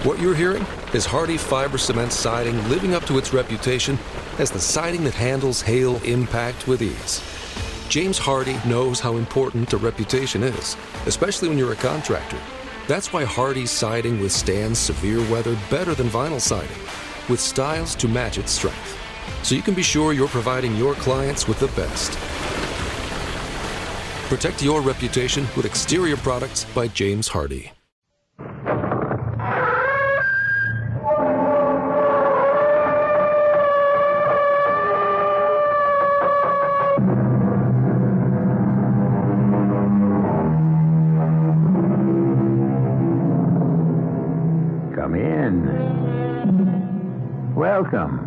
What you're hearing is Hardy fiber cement siding living up to its reputation as the siding that handles hail impact with ease. James Hardy knows how important a reputation is, especially when you're a contractor. That's why Hardy's siding withstands severe weather better than vinyl siding, with styles to match its strength. So you can be sure you're providing your clients with the best. Protect your reputation with exterior products by James Hardy. Come in. Welcome.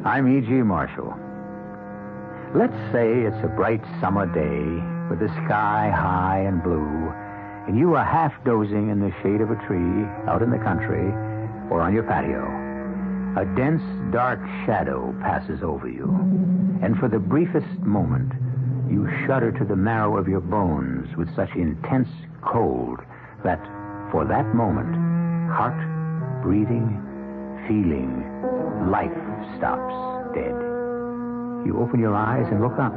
I'm E.G. Marshall. Let's say it's a bright summer day with the sky high and blue, and you are half dozing in the shade of a tree out in the country or on your patio. A dense, dark shadow passes over you, and for the briefest moment, you shudder to the marrow of your bones with such intense cold that, for that moment, heart, breathing, feeling, life stops dead. You open your eyes and look up,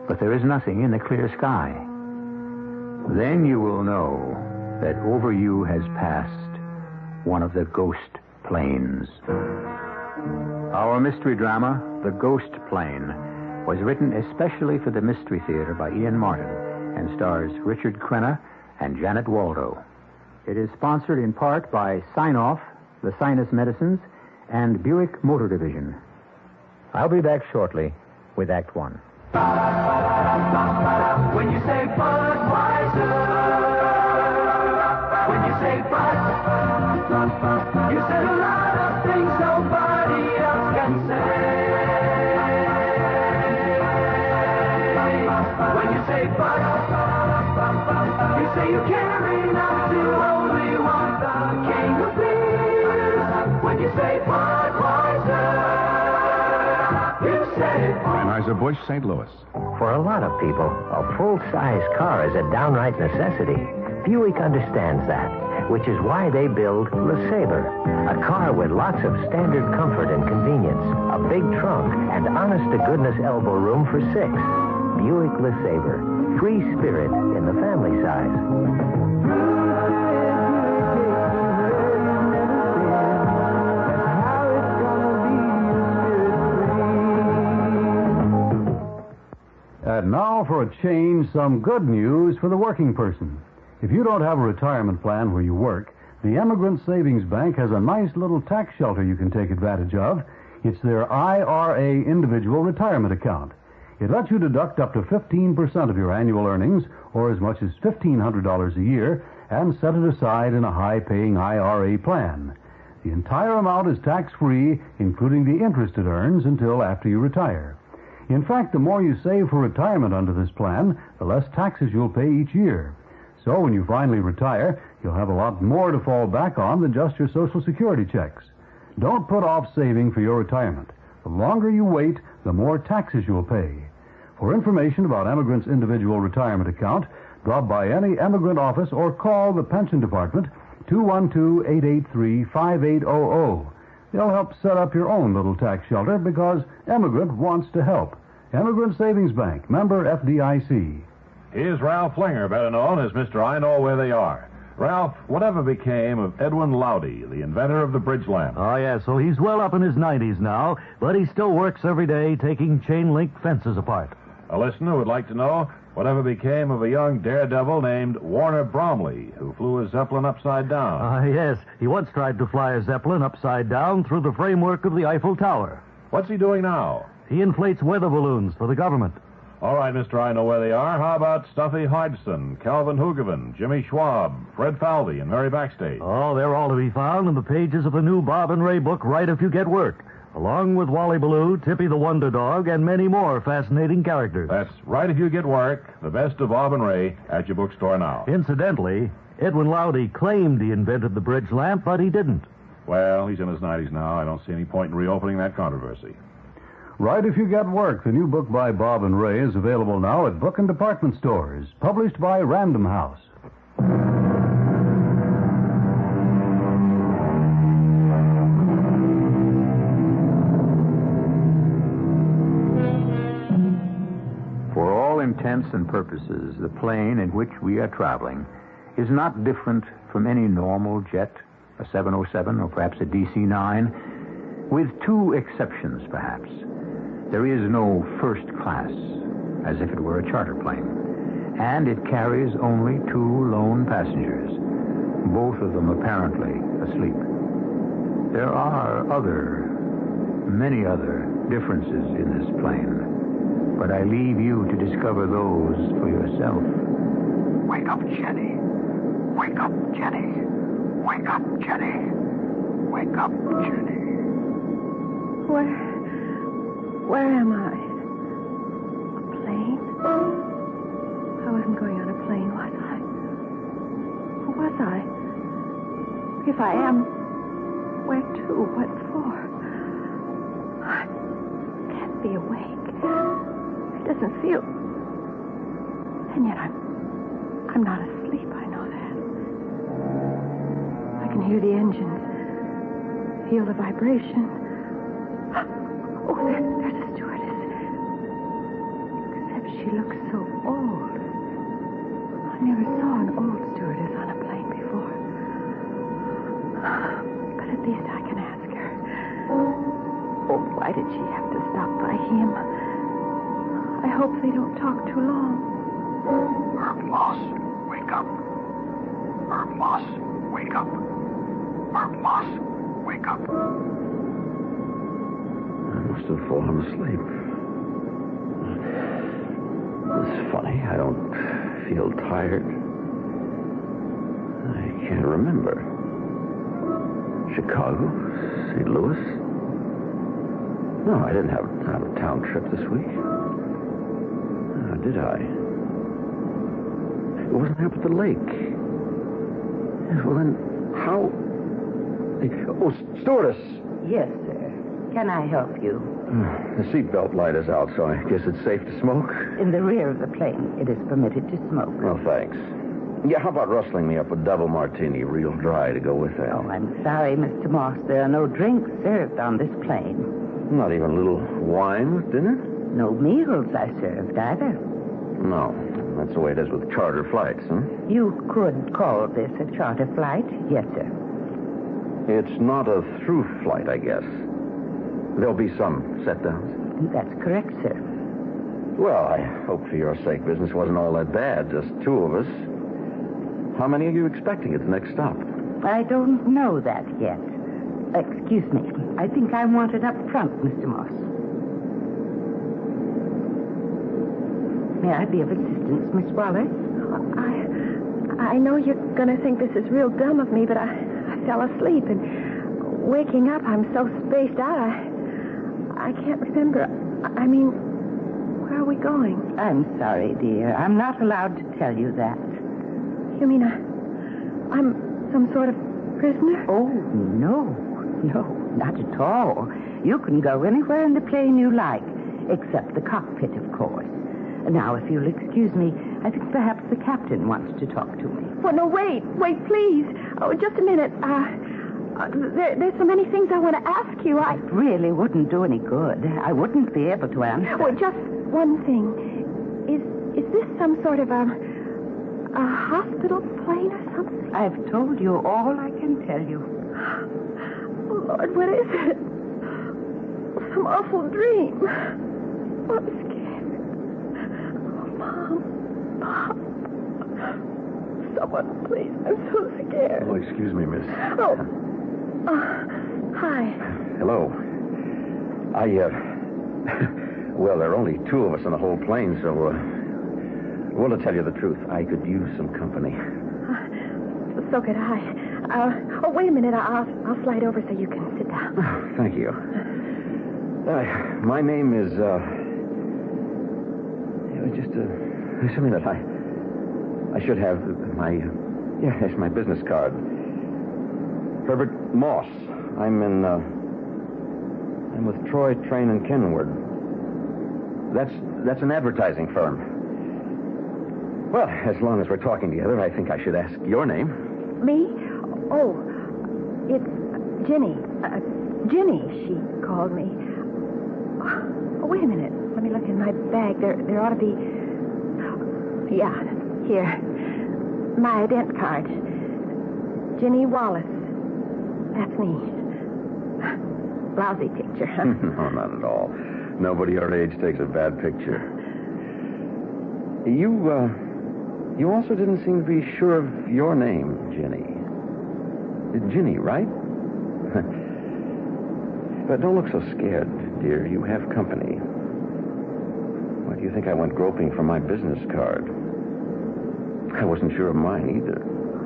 but there is nothing in the clear sky. Then you will know that over you has passed one of the ghost planes. Our mystery drama, The Ghost Plane, was written especially for the Mystery Theater by Ian Martin and stars Richard Quenna and Janet Waldo. It is sponsored in part by Sign Off, the Sinus Medicines, and Buick Motor Division. I'll be back shortly with Act One. When you say Budweiser, when you say Bud, you said a lot of things nobody else can say. When you say Bud, you say you care enough to only want the king of beers. When you say Budweiser, you said it. Anheuser-Busch, St. Louis. For a lot of people, a full-size car is a downright necessity. Buick understands that, which is why they build LeSabre, a car with lots of standard comfort and convenience, a big trunk, and honest-to-goodness elbow room for 6. Buick LeSabre, free spirit in the family size. And now, for a change, some good news for the working person. If you don't have a retirement plan where you work, the Emigrant Savings Bank has a nice little tax shelter you can take advantage of. It's their IRA Individual Retirement Account. It lets you deduct up to 15% of your annual earnings, or as much as $1,500 a year, and set it aside in a high-paying IRA plan. The entire amount is tax-free, including the interest it earns until after you retire. In fact, the more you save for retirement under this plan, the less taxes you'll pay each year. So when you finally retire, you'll have a lot more to fall back on than just your Social Security checks. Don't put off saving for your retirement. The longer you wait, the more taxes you'll pay. For information about Emigrant's individual retirement account, drop by any Emigrant office or call the Pension Department, 212-883-5800. They'll help set up your own little tax shelter because Emigrant wants to help. Emigrant Savings Bank, member FDIC. Here's Ralph Flinger, better known as Mr. I Know Where They Are. Ralph, whatever became of Edwin Lowdy, the inventor of the bridge lamp? Oh, yeah, so he's well up in his 90s now, but he still works every day taking chain-link fences apart. A listener would like to know whatever became of a young daredevil named Warner Bromley, who flew a Zeppelin upside down. Yes, he once tried to fly a Zeppelin upside down through the framework of the Eiffel Tower. What's he doing now? He inflates weather balloons for the government. All right, Mr. I Know Where They Are. How about Stuffy Hodgson, Calvin Hoogovan, Jimmy Schwab, Fred Falvey, and Mary Backstage? Oh, they're all to be found in the pages of the new Bob and Ray book, Right If You Get Work, along with Wally Ballou, Tippy the Wonder Dog, and many more fascinating characters. That's Right If You Get Work, the best of Bob and Ray, at your bookstore now. Incidentally, Edwin Lowdy claimed he invented the bridge lamp, but he didn't. Well, he's in his 90s now. I don't see any point in reopening that controversy. Right If You Get Work, the new book by Bob and Ray, is available now at book and department stores, published by Random House. and purposes, the plane in which we are traveling is not different from any normal jet, a 707 or perhaps a DC-9, with two exceptions, perhaps. There is no first class, as if it were a charter plane, and it carries only two lone passengers, both of them apparently asleep. There are many other differences in this plane, but I leave you to discover those for yourself. Wake up, Jenny. Wake up, Jenny. Wake up, Jenny. Wake up, Jenny. Where am I? A plane? I wasn't going on a plane, was I? Or was I? If I am, where to? What for? I can't be awake. It doesn't feel... And yet I'm not asleep, I know that. I can hear the engines, feel the vibration. Oh, there's a stewardess. Except she looks so old. I never saw an old stewardess on a plane before. But at least I can ask her. Oh, why did she have to stop by him? I hope they don't talk too long. Herb Moss, wake up. Herb Moss, wake up. Herb Moss, wake up. I must have fallen asleep. It's funny, I don't feel tired. I can't remember. Chicago? St. Louis? No, I didn't have an out-of-town trip this week. Did I? It wasn't up at the lake. Well, then, how... Oh, stewardess! Yes, sir. Can I help you? The seatbelt light is out, so I guess it's safe to smoke? In the rear of the plane, it is permitted to smoke. Well, thanks. Yeah, how about rustling me up a double martini, real dry, to go with that? Oh, I'm sorry, Mr. Moss. There are no drinks served on this plane. Not even a little wine with dinner? No meals are served either. No. That's the way it is with charter flights, huh? You could call this a charter flight. Yes, sir. It's not a through flight, I guess. There'll be some set-downs. That's correct, sir. Well, I hope for your sake business wasn't all that bad. Just two of us. How many are you expecting at the next stop? I don't know that yet. Excuse me. I think I want it up front, Mr. Moss. May I be of assistance, Miss Waller? I know you're going to think this is real dumb of me, but I fell asleep, and waking up, I'm so spaced out, I can't remember. I mean, where are we going? I'm sorry, dear. I'm not allowed to tell you that. You mean I'm some sort of prisoner? Oh, no, not at all. You can go anywhere in the plane you like, except the cockpit, of course. Now, if you'll excuse me, I think perhaps the captain wants to talk to me. Well, no, wait, please. Oh, just a minute. There's so many things I want to ask you. It really wouldn't do any good. I wouldn't be able to answer. Well, just one thing. Is this some sort of a hospital plane or something? I've told you all I can tell you. Oh, Lord, what is it? Some awful dream. Oh, I'm scared. Oh, Mom. Pop. Someone, please. I'm so scared. Oh, excuse me, miss. Oh. Hi. Hello. Well, there are only two of us on the whole plane, so, well, to tell you the truth, I could use some company. So could I. Wait a minute. I'll slide over so you can sit down. Oh, thank you. My name is, it was just something that I should have it's my business card. Herbert Moss. I'm with Troy, Train, and Kenwood. That's an advertising firm. Well, as long as we're talking together, I think I should ask your name. Me? Oh, it's Ginny. Ginny, she called me. Oh, wait a minute. Let me look in my bag. There ought to be... Yeah, here. My ident card. Ginny Wallace. That's me. Lousy picture, huh? No, not at all. Nobody our age takes a bad picture. You also didn't seem to be sure of your name, Ginny. Ginny, right? But don't look so scared, dear. You have company. Why do you think I went groping for my business card? I wasn't sure of mine either.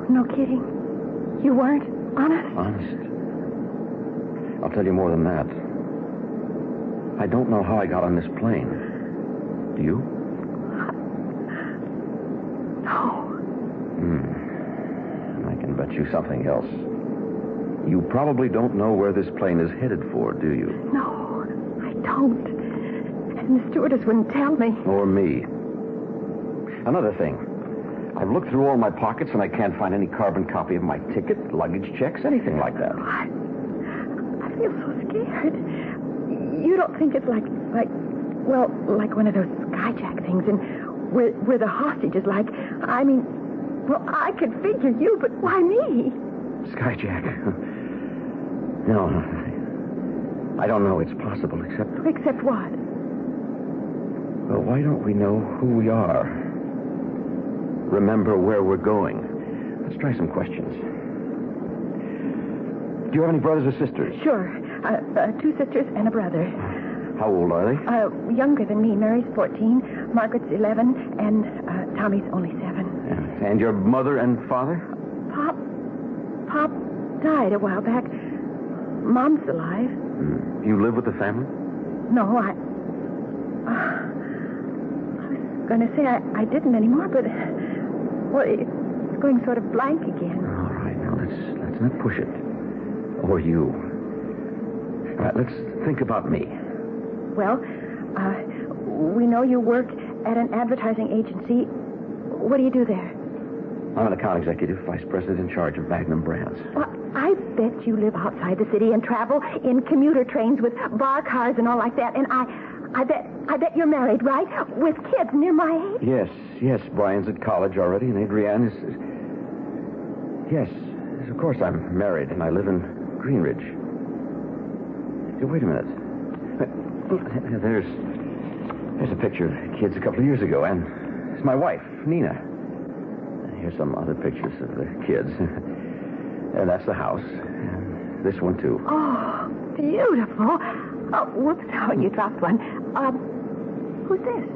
No kidding. You weren't? Honest? Honest. I'll tell you more than that. I don't know how I got on this plane. Do you? No. I can bet you something else. You probably don't know where this plane is headed for, do you? No, I don't. And the stewardess wouldn't tell me. Or me. Another thing. I've looked through all my pockets and I can't find any carbon copy of my ticket, luggage checks, anything like that. I feel so scared. You don't think it's like one of those skyjack things and where the hostage is like, I mean, well, I could figure you, but why me? Skyjack. No, I don't know. It's possible, except... Except what? Well, why don't we know who we are? Remember where we're going. Let's try some questions. Do you have any brothers or sisters? Sure. 2 sisters and a brother. How old are they? Younger than me. Mary's 14, Margaret's 11, and Tommy's only 7. And your mother and father? Pop died a while back. Mom's alive. You live with the family? No, I was going to say I didn't anymore, but well, it's going sort of blank again. All right, now let's not push it. Or you. All right, let's think about me. Well, we know you work at an advertising agency. What do you do there? I'm an account executive, vice president in charge of Magnum Brands. Well, I bet you live outside the city and travel in commuter trains with bar cars and all like that. And I bet you're married, right? With kids near my age? Yes. Brian's at college already, and Adrienne is... Yes, of course I'm married, and I live in Greenridge. Hey, wait a minute. There's a picture of kids a couple of years ago, and it's my wife, Nina. Here's some other pictures of the kids. And that's the house. And this one, too. Oh, beautiful. Oh, whoops. Oh, you dropped one. Who's this?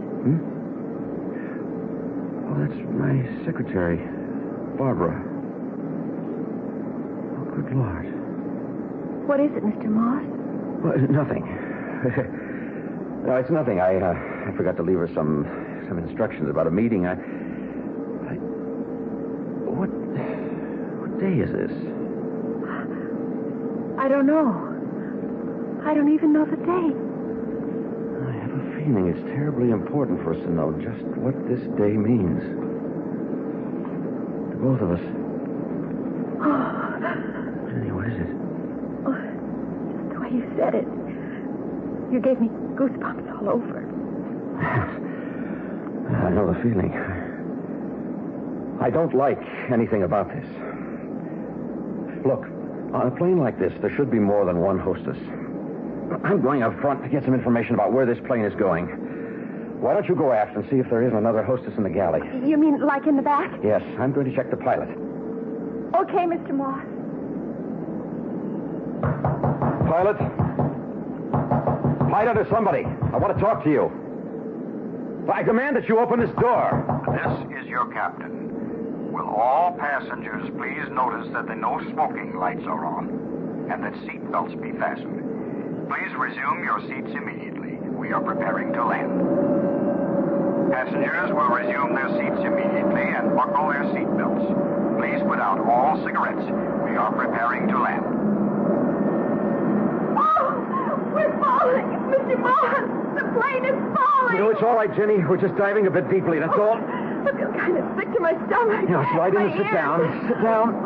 Oh, that's my secretary, Barbara. Oh, good Lord. What is it, Mr. Moss? Well, nothing. No, it's nothing. I forgot to leave her some instructions about a meeting. What day is this? I don't know. I don't even know the date. I have a feeling it's terribly important for us to know just what this day means. To both of us. Oh. Jenny, what is it? Oh, just the way you said it. You gave me goosebumps all over. I know the feeling. I don't like anything about this. Look, on a plane like this, there should be more than one hostess. I'm going up front to get some information about where this plane is going. Why don't you go aft and see if there isn't another hostess in the galley? You mean like in the back? Yes, I'm going to check the pilot. Okay, Mr. Moss. Pilot? Pilot or somebody. I want to talk to you. I command that you open this door. This is your captain. Will all passengers please notice that the no smoking lights are on and that seat belts be fastened. Please resume your seats immediately. We are preparing to land. Passengers will resume their seats immediately and buckle their seat belts. Please put out all cigarettes. We are preparing to land. Oh, we're falling, Mr. Moss. The plane is falling. No, it's all right, Jenny. We're just diving a bit deeply, that's all. I feel kind of sick to my stomach. Now, slide in and sit ears. down. Sit down.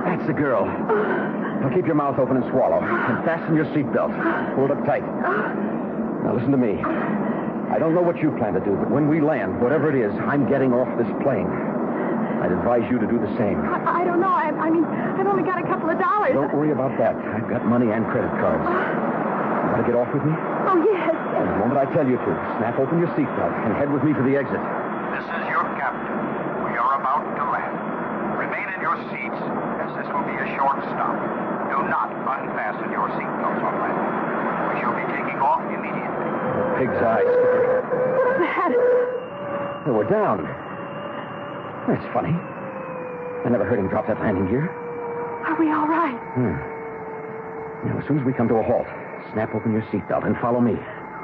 That's the girl. Now, keep your mouth open and swallow. And fasten your seatbelt. Hold it tight. Now, listen to me. I don't know what you plan to do, but when we land, whatever it is, I'm getting off this plane. I'd advise you to do the same. I don't know. I mean, I've only got a couple of dollars. Don't worry about that. I've got money and credit cards. You want to get off with me? Oh, yes. And the moment I tell you to, snap open your seatbelt and head with me to the exit. This is your captain. We are about to land. Remain in your seats, as this will be a short stop. Do not unfasten your seatbelts on landing. We shall be taking off immediately. Pig's eyes. What's that? Oh, we're down. That's funny. I never heard him drop that landing gear. Are we all right? Now, as soon as we come to a halt, snap open your seatbelt and follow me.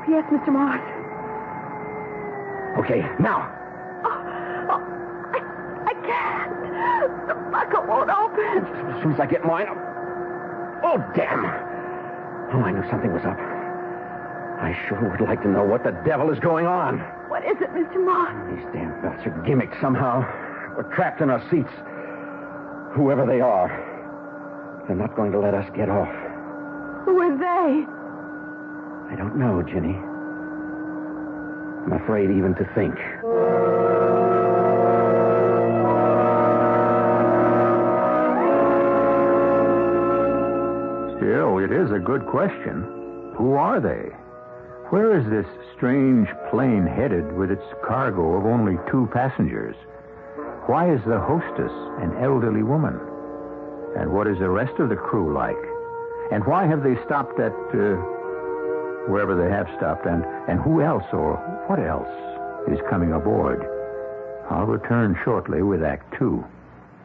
Yes, Mr. Moss. Okay, now. I can't. The buckle won't open. As soon as I get mine. Oh, damn. Oh, I knew something was up. I sure would like to know what the devil is going on. What is it, Mr. Moss? These damn belts are gimmicked somehow. We're trapped in our seats. Whoever they are, they're not going to let us get off. Who are they? I don't know, Ginny. I'm afraid even to think. Still, it is a good question. Who are they? Where is this strange plane headed with its cargo of only 2 passengers? Why is the hostess an elderly woman? And what is the rest of the crew like? And why have they stopped at, wherever they have stopped? And who else or what else is coming aboard? I'll return shortly with Act 2.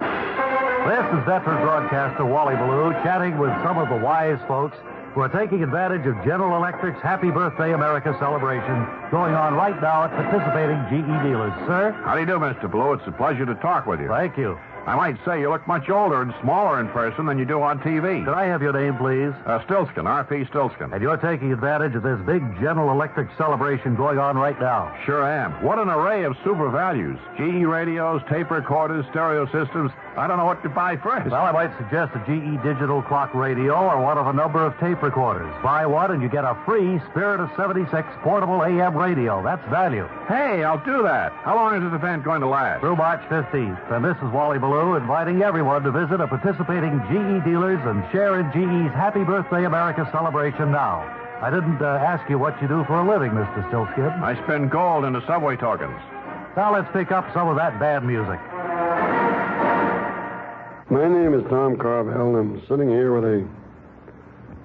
This is veteran broadcaster Wally Ballou chatting with some of the wise folks who are taking advantage of General Electric's Happy Birthday America celebration going on right now at participating GE dealers. Sir? How do you do, Mr. Blue? It's a pleasure to talk with you. Thank you. I might say you look much older and smaller in person than you do on TV. Could I have your name, please? Stilskin, R.P. Stilskin. And you're taking advantage of this big General Electric celebration going on right now. Sure am. What an array of super values. GE radios, tape recorders, stereo systems. I don't know what to buy first. Well, I might suggest a GE digital clock radio or one of a number of tape recorders. Buy one and you get a free Spirit of 76 portable AM radio. That's value. Hey, I'll do that. How long is this event going to last? Through March 15th. And this is Wally Ballou inviting everyone to visit a participating GE dealers and share in GE's Happy Birthday America celebration now. I didn't ask you what you do for a living, Mr. Stilskin. I spend gold into subway tokens. Now let's pick up some of that bad music. My name is Tom Carvel. I'm sitting here with a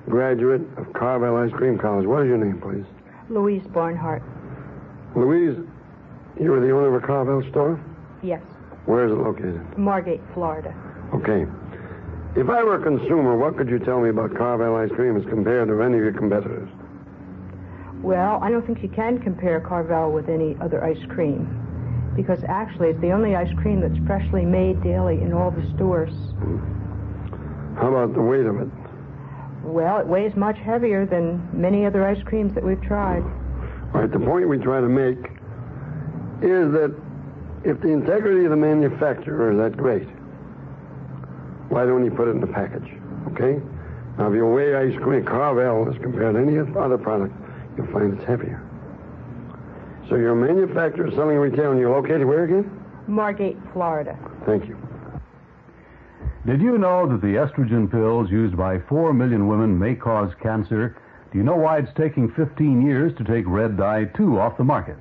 graduate of Carvel Ice Cream College. What is your name, please? Louise Barnhart. Louise, you are the owner of a Carvel store? Yes. Where is it located? Margate, Florida. Okay. If I were a consumer, what could you tell me about Carvel Ice Cream as compared to any of your competitors? Well, I don't think you can compare Carvel with any other ice cream. Because actually, it's the only ice cream that's freshly made daily in all the stores. How about the weight of it? Well, it weighs much heavier than many other ice creams that we've tried. All right, the point we try to make is that if the integrity of the manufacturer is that great, why don't you put it in the package, okay? Now, if you weigh ice cream, Carvel, as compared to any other product, you'll find it's heavier. So you're a manufacturer selling retail, and you're located where again? Margate, Florida. Thank you. Did you know that the estrogen pills used by 4 million women may cause cancer? Do you know why it's taking 15 years to take Red Dye 2 off the market?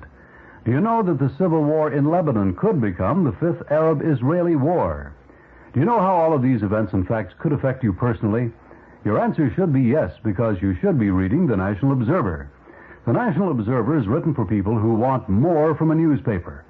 Do you know that the civil war in Lebanon could become the 5th Arab-Israeli war? Do you know how all of these events and facts could affect you personally? Your answer should be yes, because you should be reading the National Observer. The National Observer is written for people who want more from a newspaper.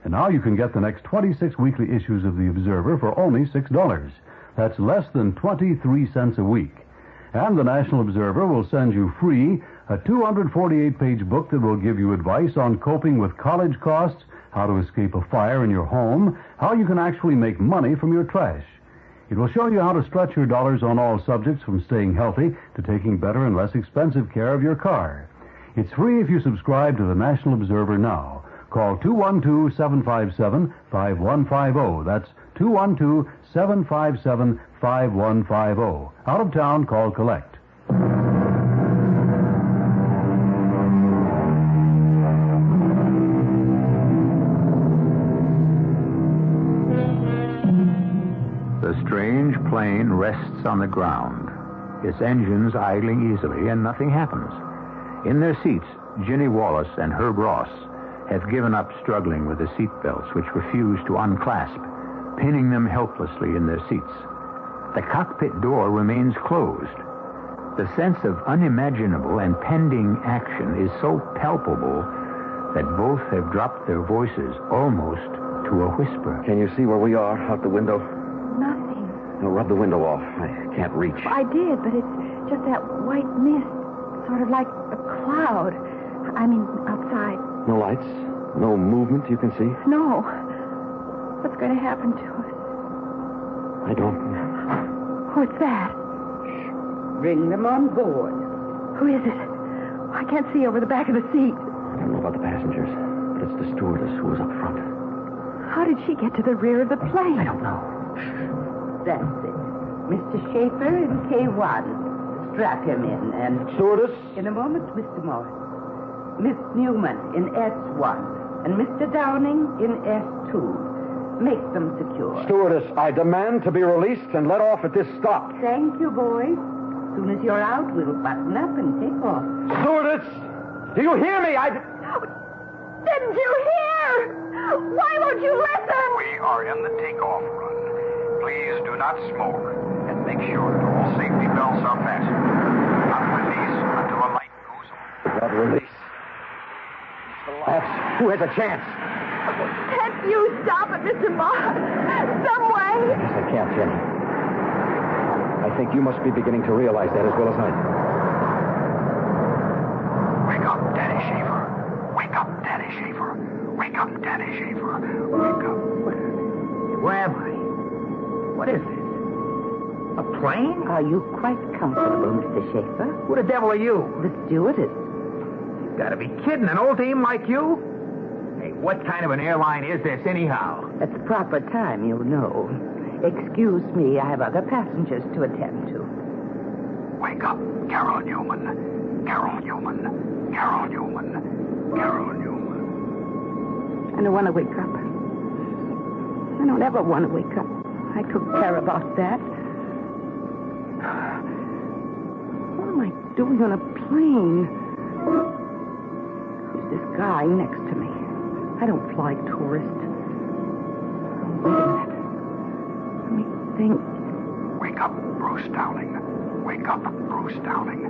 And now you can get the next 26 weekly issues of the Observer for only $6. That's less than 23 cents a week. And the National Observer will send you free a 248-page book that will give you advice on coping with college costs, how to escape a fire in your home, how you can actually make money from your trash. It will show you how to stretch your dollars on all subjects, from staying healthy to taking better and less expensive care of your car. It's free if you subscribe to the National Observer now. Call 212-757-5150. That's 212-757-5150. Out of town, call collect. The strange plane rests on the ground, its engines idling easily, and nothing happens. In their seats, Ginny Wallace and Herb Ross have given up struggling with the seat belts, which refuse to unclasp, pinning them helplessly in their seats. The cockpit door remains closed. The sense of unimaginable and pending action is so palpable that both have dropped their voices almost to a whisper. Can you see where we are, out the window? Nothing. No, rub the window off. I can't reach. I did, but it's just that white mist, sort of like a cloud. I mean, outside. No lights? No movement you can see? No. What's going to happen to us? I don't know. What's that? Bring them on board. Who is it? I can't see over the back of the seat. I don't know about the passengers, but it's the stewardess who was up front. How did she get to the rear of the plane? I don't know. That's it. Mr. Schaefer in K1. Strap him in and... Stewardess? In a moment, Mr. Morris. Miss Newman in S1 and Mr. Downing in S2. Make them secure. Stewardess, I demand to be released and let off at this stop. Thank you, boys. As soon as you're out, we'll button up and take off. Stewardess! Do you hear me? Didn't you hear? Why won't you listen? We are in the takeoff run. Please do not smoke and make sure that all safety belts are fastened. Not release until a light goes on. Not release. Perhaps. Who has a chance? Can't you stop it, Mr. Moss? Some way. Yes, I can't, Jenny. I think you must be beginning to realize that as well as I do. Wake up, Daddy Schaefer. Wake up, Daddy Schaefer. Wake up, Daddy Schaefer. Wake up. Where am I? What is this? A plane? Are you quite comfortable, Mr. Schaefer? Who the devil are you? The stewardess. You've got to be kidding. An old dame like you? Hey, what kind of an airline is this, anyhow? At the proper time, you'll know. Excuse me, I have other passengers to attend to. Wake up, Carol Newman. Carol Newman. Carol Newman. Carol Newman. I don't want to wake up. I don't ever want to wake up. I took care about that. What am I doing on a plane? Who's this guy next to me? I don't fly tourists. Wait a minute. Let me think. Wake up, Bruce Downing. Wake up, Bruce Downing.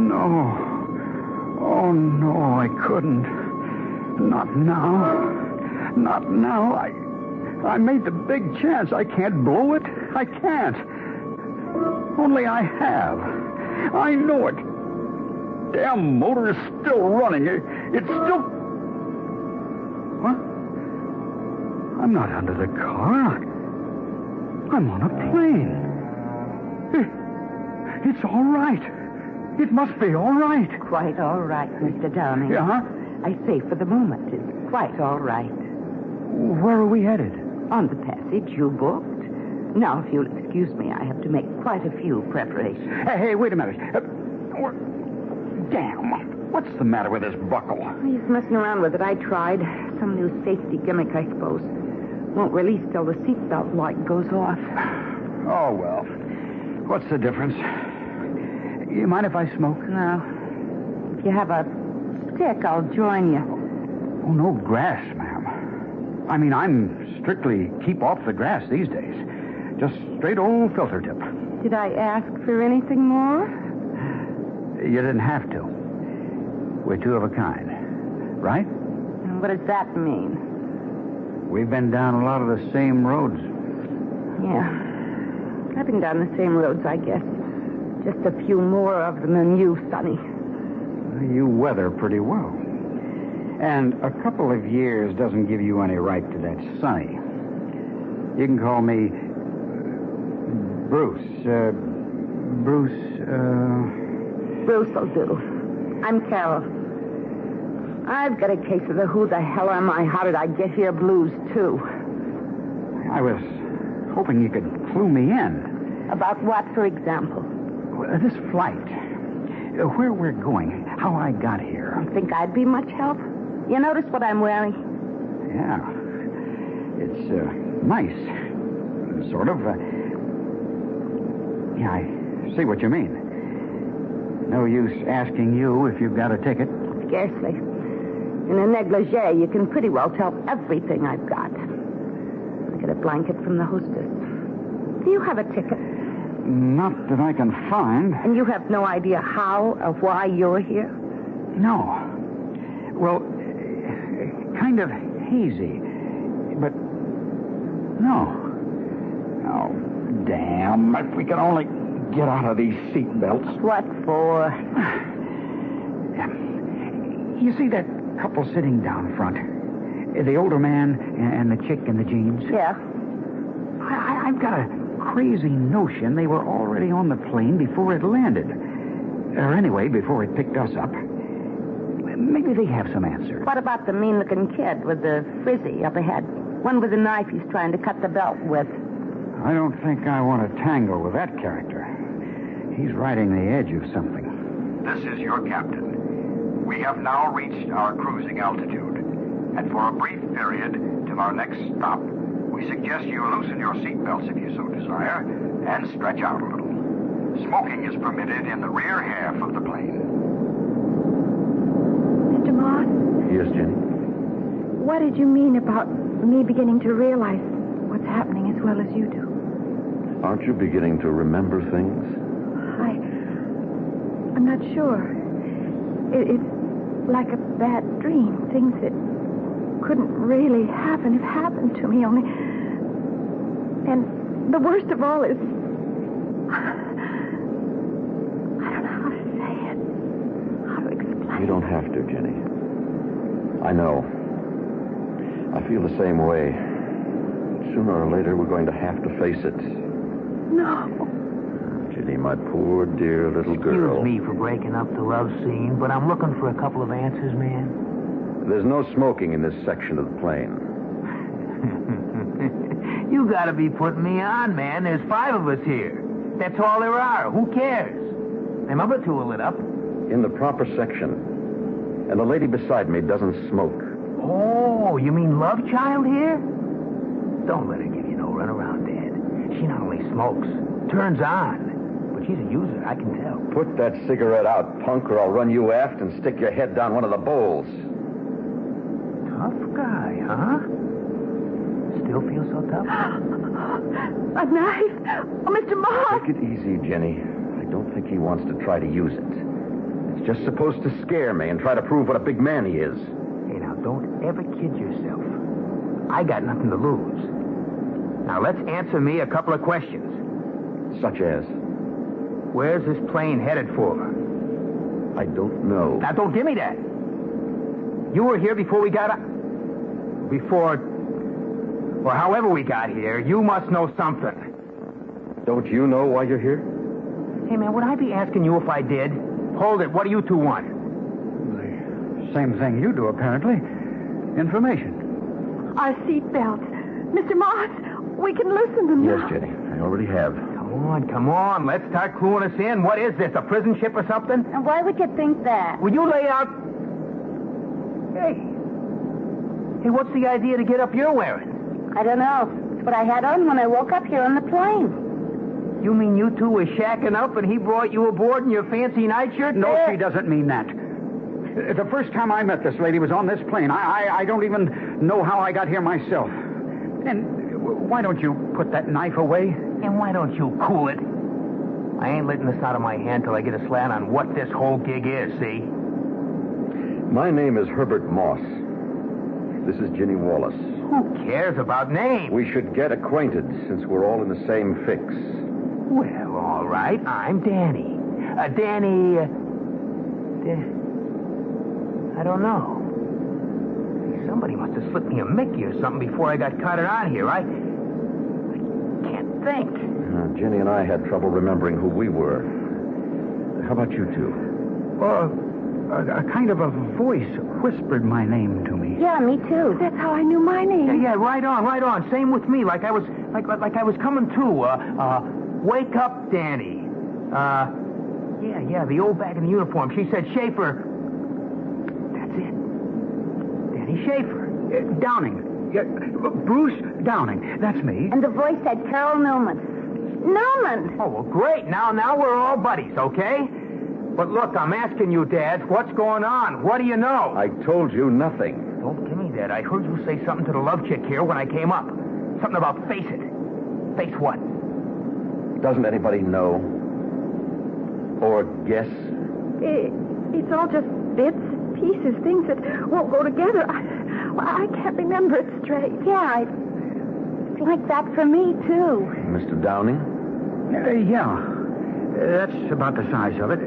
No. Oh, no, I couldn't. Not now. Not now. I made the big chance. I can't blow it. I can't. Only I have. I know it. Damn motor is still running. It's still... What? I'm not under the car. I'm on a plane. It's all right. It must be all right. Quite all right, Mr. Downing. Yeah? I say for the moment, it's quite all right. Where are we headed? On the passage you booked. Now, if you'll excuse me, I have to make quite a few preparations. Hey, wait a minute. Damn. What's the matter with this buckle? He's messing around with it. I tried. Some new safety gimmick, I suppose. Won't release till the seatbelt light goes off. Oh, well. What's the difference? You mind if I smoke? No. If you have a stick, I'll join you. Oh, no grass, ma'am. I mean, I'm strictly keep off the grass these days. Just straight old filter tip. Did I ask for anything more? You didn't have to. We're two of a kind. Right? And what does that mean? We've been down a lot of the same roads. Yeah. I've been down the same roads, I guess. Just a few more of them than you, Sonny. You weather pretty well. And a couple of years doesn't give you any right to that Sonny. You can call me Bruce. Bruce will do. I'm Carol. I've got a case of the who the hell am I, how did I get here blues, too. I was hoping you could clue me in. About what, for example? This flight. Where we're going. How I got here. You think I'd be much help? You notice what I'm wearing? Yeah. It's nice. sort of. Yeah, I see what you mean. No use asking you if you've got a ticket. Scarcely. In a negligee, you can pretty well tell everything I've got. I get a blanket from the hostess. Do you have a ticket? Not that I can find. And you have no idea how or why you're here? No. Well, kind of hazy. But no. Oh, damn. If we could only get out of these seat belts. What for? You see that couple sitting down front? The older man and the chick in the jeans? Yeah. I've got a crazy notion they were already on the plane before it landed. Or anyway, before it picked us up. Maybe they have some answers. What about the mean-looking kid with the frizzy up ahead? One with a knife he's trying to cut the belt with. I don't think I want to tangle with that character. He's riding the edge of something. This is your captain. We have now reached our cruising altitude. And for a brief period, till our next stop, we suggest you loosen your seatbelts if you so desire, and stretch out a little. Smoking is permitted in the rear half of the plane. Mr. Moss, Yes, Jenny? what did you mean about me beginning to realize what's happening as well as you do? Aren't you beginning to remember things? I'm not sure. It's like a bad dream. Things that couldn't really happen have happened to me only. And the worst of all is, I don't know how to say it, how to explain. You don't have to, Jenny. I know. I feel the same way. Sooner or later, we're going to have to face it. No. Jenny, my poor, dear little girl. Excuse me for breaking up the love scene, but I'm looking for a couple of answers, man. There's no smoking in this section of the plane. You gotta be putting me on, man. There's 5 of us here. That's all there are. Who cares? Them other 2 are lit up. In the proper section. And the lady beside me doesn't smoke. Oh, you mean love child here? Don't let her give you no runaround, Dad. She not only smokes, turns on, but she's a user, I can tell. Put that cigarette out, punk, or I'll run you aft and stick your head down one of the bowls. Tough guy, huh? Still feel so tough? A knife? Oh, Mr. Moss! Take it easy, Jenny. I don't think he wants to try to use it. It's just supposed to scare me and try to prove what a big man he is. Hey, now, don't ever kid yourself. I got nothing to lose. Now, let's answer me a couple of questions. Such as? Where's this plane headed for? I don't know. Now, don't give me that. You were here before we got up. Before... Or however we got here, you must know something. Don't you know why you're here? Hey, man, would I be asking you if I did? Hold it. What do you 2 want? The same thing you do, apparently. Information. Our seatbelts. Mr. Moss, we can loosen them now. Yes, Jenny. I already have. Come on. Let's start cluing us in. What is this, a prison ship or something? And why would you think that? Will you lay out... Hey, what's the idea to get up you're wearing? I don't know. It's what I had on when I woke up here on the plane. You mean you 2 were shacking up and he brought you aboard in your fancy nightshirt? No, she doesn't mean that. The first time I met this lady was on this plane. I don't even know how I got here myself. And why don't you put that knife away? And why don't you cool it? I ain't letting this out of my hand till I get a slant on what this whole gig is, see? My name is Herbert Moss. This is Ginny Wallace. Who cares about names? We should get acquainted since we're all in the same fix. Well, all right. I'm Danny. I don't know. Somebody must have slipped me a Mickey or something before I got carted on here. I can't think. Jenny and I had trouble remembering who we were. How about you 2? A kind of a voice whispered my name to me. Yeah, me too. That's how I knew my name. Yeah, right on. Same with me. Like I was coming to. Wake up, Danny. Yeah, the old bag in the uniform. She said Schaefer. That's it. Danny Schaefer. Downing. Yeah, Bruce Downing. That's me. And the voice said Carol Newman. Newman! Oh, well, great. Now we're all buddies, okay? But look, I'm asking you, Dad, what's going on? What do you know? I told you nothing. Don't give me that. I heard you say something to the love chick here when I came up. Something about face it. Face what? Doesn't anybody know? Or guess? It's all just bits, pieces, things that won't go together. I can't remember it straight. Yeah, it's like that for me, too. Mr. Downing? Yeah. That's about the size of it.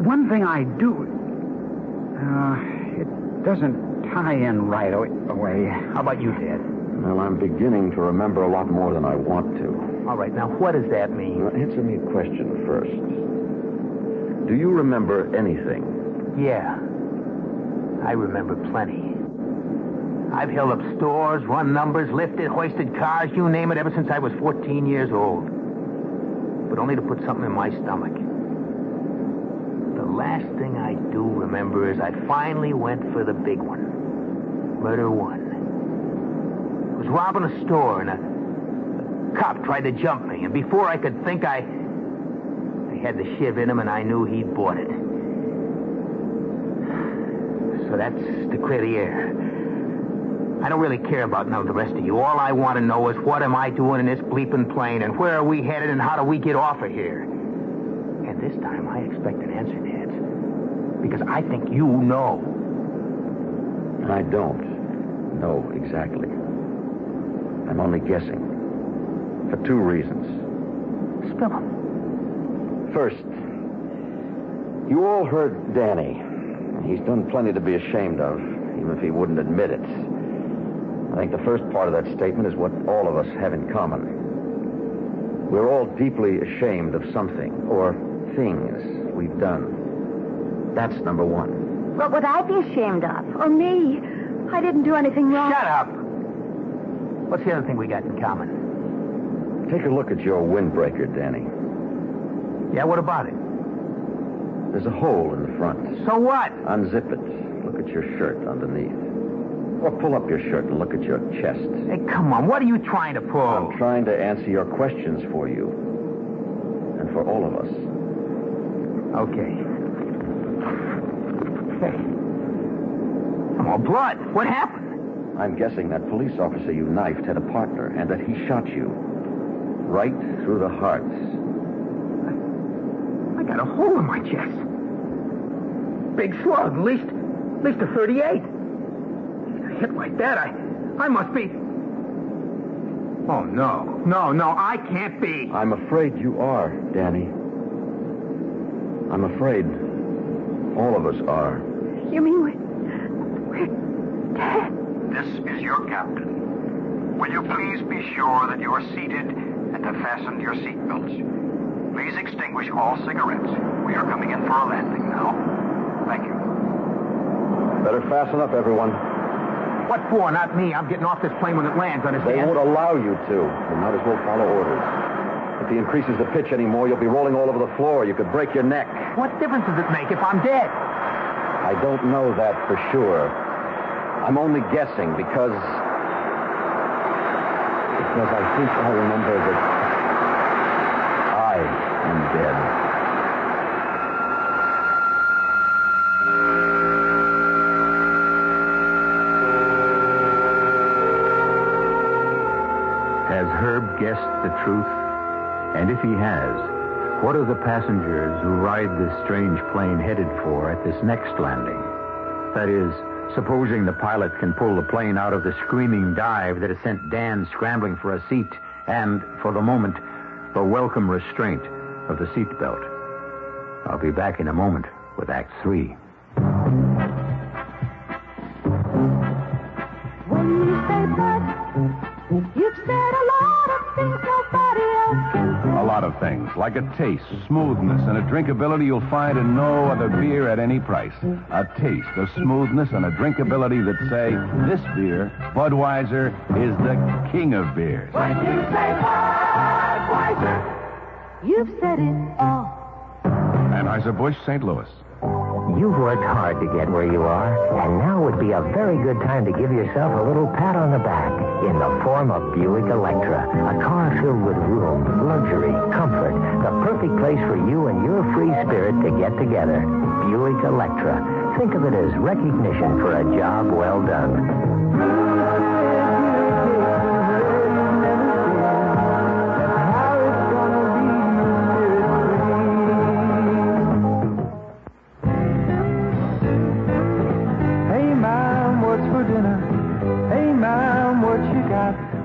One thing I do... it doesn't tie in right away. How about you, Dad? Well, I'm beginning to remember a lot more than I want to. All right, now what does that mean? Now, answer me a question first. Do you remember anything? Yeah. I remember plenty. I've held up stores, run numbers, lifted, hoisted cars, you name it, ever since I was 14 years old. But only to put something in my stomach. The last thing I do remember is I finally went for the big one. Murder one. I was robbing a store and a cop tried to jump me, and before I could think, I had the shiv in him and I knew he'd bought it. So that's to clear the air. I don't really care about none of the rest of you. All I want to know is what am I doing in this bleeping plane, and where are we headed, and how do we get off of here? And this time I expect an answer, Dad. Because I think you know. I don't know exactly. I'm only guessing. For two reasons. Spill them. First, you all heard Danny. He's done plenty to be ashamed of, even if he wouldn't admit it. I think the first part of that statement is what all of us have in common. We're all deeply ashamed of something, or things we've done. That's number one. What would I be ashamed of? Or me? I didn't do anything wrong. Shut up! What's the other thing we got in common? Take a look at your windbreaker, Danny. Yeah, what about it? There's a hole in the front. So what? Unzip it. Look at your shirt underneath. Or pull up your shirt and look at your chest. Hey, come on. What are you trying to pull? I'm trying to answer your questions for you. And for all of us. Okay. Hey. I'm all blood. What happened? I'm guessing that police officer you knifed had a partner and that he shot you. Right through the heart. I got a hole in my chest. Big slug, at least a 38. A hit like that, I must be... Oh, no, I can't be. I'm afraid you are, Danny. I'm afraid all of us are. You mean we're dead? This is your captain. Will you please be sure that you are seated and have fastened your seatbelts? Please extinguish all cigarettes. We are coming in for a landing now. Thank you. Better fasten up, everyone. What for? Not me. I'm getting off this plane when it lands, understand? They won't allow you to. You might as well follow orders. If he increases the pitch anymore, you'll be rolling all over the floor. You could break your neck. What difference does it make if I'm dead? I don't know that for sure. I'm only guessing because I think I remember that I am dead. Has Herb guessed the truth? And if he has, what are the passengers who ride this strange plane headed for at this next landing? That is, supposing the pilot can pull the plane out of the screaming dive that has sent Dan scrambling for a seat and, for the moment, the welcome restraint of the seatbelt. I'll be back in a moment with Act 3. When you say but, you've said a lot of things nobody else can say. A lot of things, like a taste, smoothness, and a drinkability you'll find in no other beer at any price. A taste, a smoothness, and a drinkability that say, this beer, Budweiser, is the king of beers. When you say Budweiser, you've said it all. Anheuser-Busch, St. Louis. You've worked hard to get where you are, and now would be a very good time to give yourself a little pat on the back in the form of Buick Electra, a car filled with room, luxury, comfort, the perfect place for you and your free spirit to get together. Buick Electra. Think of it as recognition for a job well done.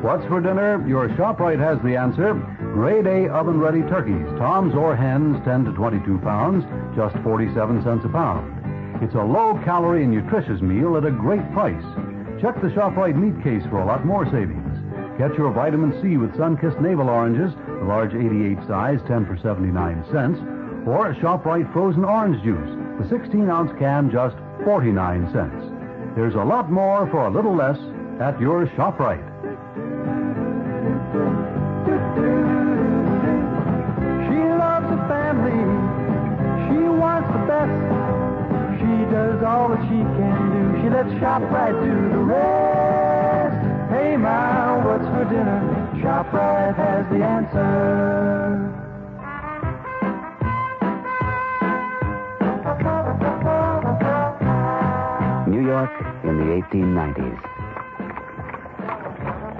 What's for dinner? Your ShopRite has the answer. Grade A oven-ready turkeys, toms or hens, 10 to 22 pounds, just 47 cents a pound. It's a low-calorie and nutritious meal at a great price. Check the ShopRite meat case for a lot more savings. Get your vitamin C with sun-kissed navel oranges, the large 88 size, 10 for 79 cents, or ShopRite frozen orange juice, the 16-ounce can, just 49 cents. There's a lot more for a little less at your ShopRite. She loves her family. She wants the best. She does all that she can do. She lets ShopRite do the rest. Hey, Ma, what's for dinner? ShopRite has the answer. New York in the 1890s.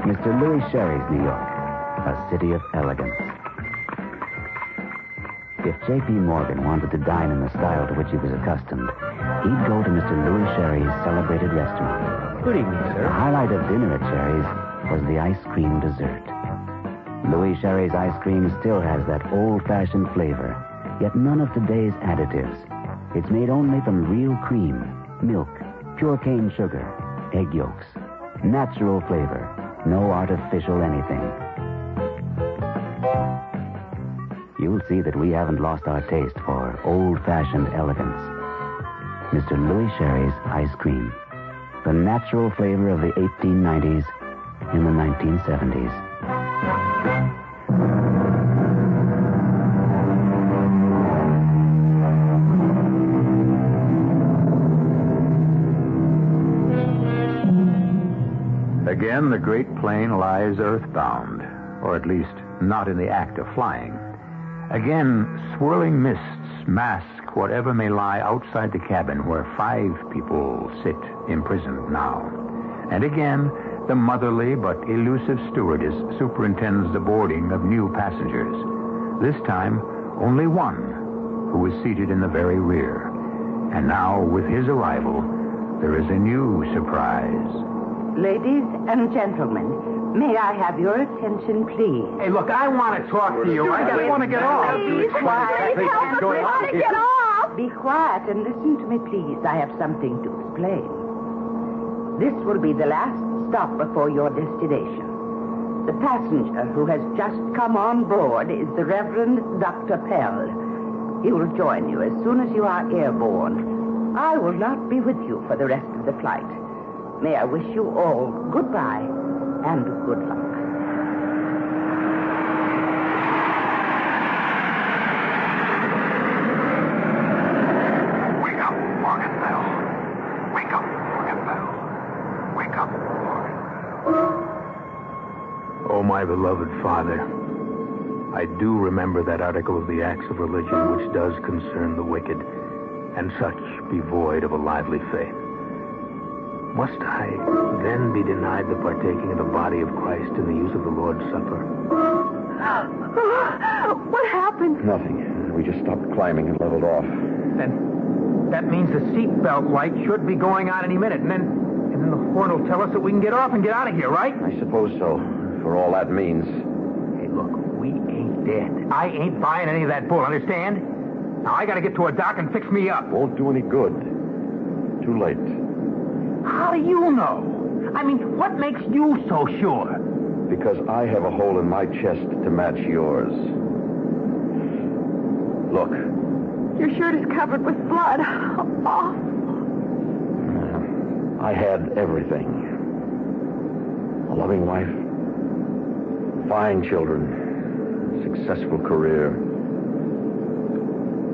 Mr. Louis Sherry's New York, a city of elegance. If J.P. Morgan wanted to dine in the style to which he was accustomed, he'd go to Mr. Louis Sherry's celebrated restaurant. Good evening, sir. The highlight of dinner at Sherry's was the ice cream dessert. Louis Sherry's ice cream still has that old-fashioned flavor, yet none of today's additives. It's made only from real cream, milk, pure cane sugar, egg yolks. Natural flavor, no artificial anything. You'll see that we haven't lost our taste for old-fashioned elegance. Mr. Louis Sherry's ice cream. The natural flavor of the 1890s in the 1970s. Again, the great plane lies earthbound, or at least not in the act of flying. Again, swirling mists mask whatever may lie outside the cabin where 5 people sit imprisoned now. And again, the motherly but elusive stewardess superintends the boarding of new passengers. This time, only one, who is seated in the very rear. And now, with his arrival, there is a new surprise. Ladies and gentlemen, may I have your attention, please? Hey, look, I want to talk to you. I just want to get off. Be quiet. We want to get off. Be quiet and listen to me, please. I have something to explain. This will be the last stop before your destination. The passenger who has just come on board is the Reverend Dr. Pell. He will join you as soon as you are airborne. I will not be with you for the rest of the flight. May I wish you all goodbye and good luck. Wake up, Morgan Bell. Wake up, Morgan Bell. Wake up, Morgan Bell. Oh, my beloved Father, I do remember that article of the Acts of Religion which does concern the wicked, and such be void of a lively faith. Must I then be denied the partaking of the body of Christ and the use of the Lord's Supper? What happened? Nothing. We just stopped climbing and leveled off. Then that means the seatbelt light should be going on any minute, and then the horn will tell us that we can get off and get out of here, right? I suppose so, for all that means. Hey, look, we ain't dead. I ain't buying any of that bull, understand? Now, I gotta get to a dock and fix me up. Won't do any good. Too late. How do you know? I mean, what makes you so sure? Because I have a hole in my chest to match yours. Look. Your shirt is covered with blood. Oh. I had everything. A loving wife, fine children, successful career.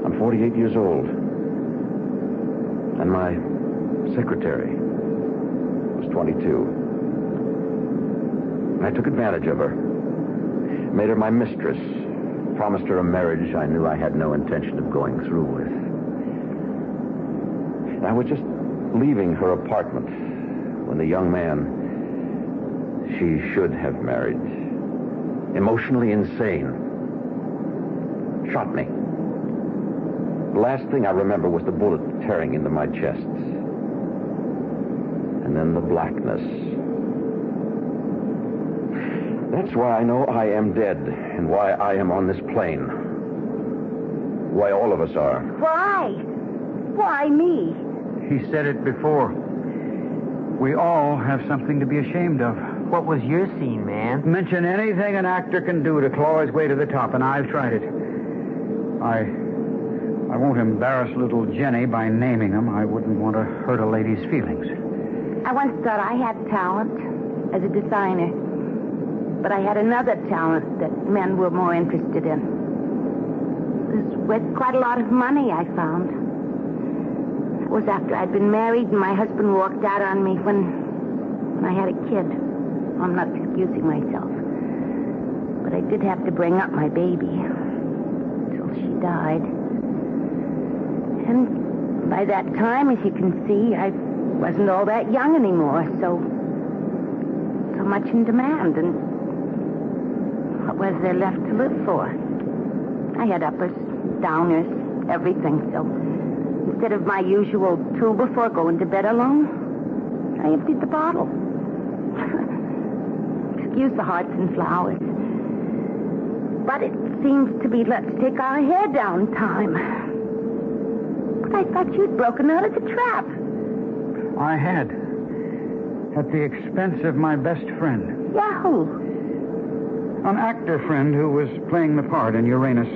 I'm 48 years old. And my secretary was 22. I took advantage of her, made her my mistress, promised her a marriage I knew I had no intention of going through with. And I was just leaving her apartment when the young man she should have married, emotionally insane, shot me. The last thing I remember was the bullet tearing into my chest. And then the blackness. That's why I know I am dead, and why I am on this plane. Why all of us are. Why? Why me? He said it before. We all have something to be ashamed of. What was your scene, man? Mention anything an actor can do to claw his way to the top, and I've tried it. I won't embarrass little Jenny by naming him. I wouldn't want to hurt a lady's feelings. I once thought I had talent as a designer, but I had another talent that men were more interested in. It was worth quite a lot of money, I found. It was after I'd been married and my husband walked out on me when I had a kid. I'm not excusing myself, but I did have to bring up my baby until she died. And by that time, as you can see, I wasn't all that young anymore, so much in demand, and what was there left to live for? I had uppers, downers, everything, so instead of my usual 2 before going to bed alone, I emptied the bottle. Excuse the hearts and flowers. But it seems to be let's take our hair down time. But I thought you'd broken out of the trap. I had. At the expense of my best friend. Yahoo! An actor friend who was playing the part in Uranus,